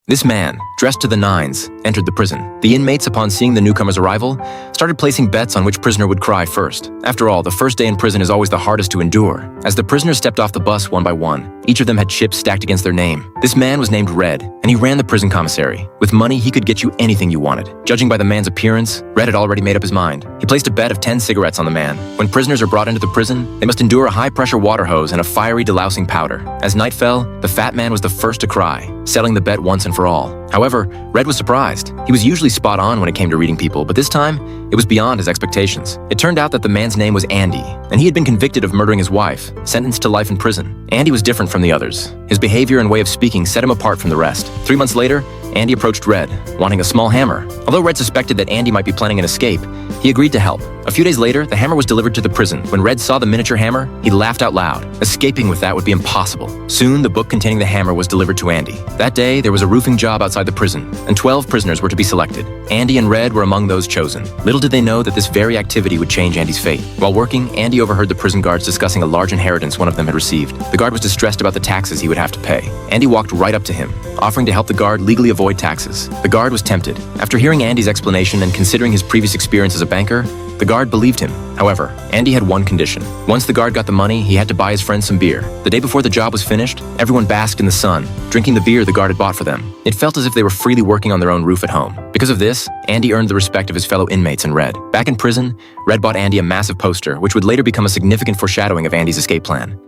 This man, dressed to the nines, entered the prison. The inmates, upon seeing the newcomer's arrival, started placing bets on which prisoner would cry first. After all, the first day in prison is always the hardest to endure. As the prisoners stepped off the bus one by one, each of them had chips stacked against their name. This man was named Red, and he ran the prison commissary. With money, he could get you anything you wanted. Judging by the man's appearance, Red had already made up his mind. He placed a bet of 10 cigarettes on the man. When prisoners are brought into the prison, they must endure a high-pressure water hose and a fiery delousing powder. As night fell, the fat man was the first to cry, settling the bet once and for all. However, Red was surprised. He was usually spot on when it came to reading people, but this time, it was beyond his expectations. It turned out that the man's name was Andy, and he had been convicted of murdering his wife, sentenced to life in prison. Andy was different from the others. His behavior and way of speaking set him apart from the rest. 3 months later, Andy approached Red, wanting a small hammer. Although Red suspected that Andy might be planning an escape, he agreed to help. A few days later, the hammer was delivered to the prison. When Red saw the miniature hammer, he laughed out loud. Escaping with that would be impossible. Soon, the book containing the hammer was delivered to Andy. That day, there was a roofing job outside the prison, and 12 prisoners were to be selected. Andy and Red were among those chosen. Little did they know that this very activity would change Andy's fate. While working, Andy overheard the prison guards discussing a large inheritance one of them had received. The guard was distressed about the taxes he would have to pay. Andy walked right up to him, offering to help the guard legally avoid taxes. The guard was tempted. After hearing Andy's explanation and considering his previous experience as a banker, the guard believed him. However, Andy had one condition. Once the guard got the money, he had to buy his friend some beer. The day before the job was finished, everyone basked in the sun, drinking the beer the guard had bought for them. It felt as if they were freely working on their own roof at home. Because of this, Andy earned the respect of his fellow inmates and Red. Back in prison, Red bought Andy a massive poster, which would later become a significant foreshadowing of Andy's escape plan.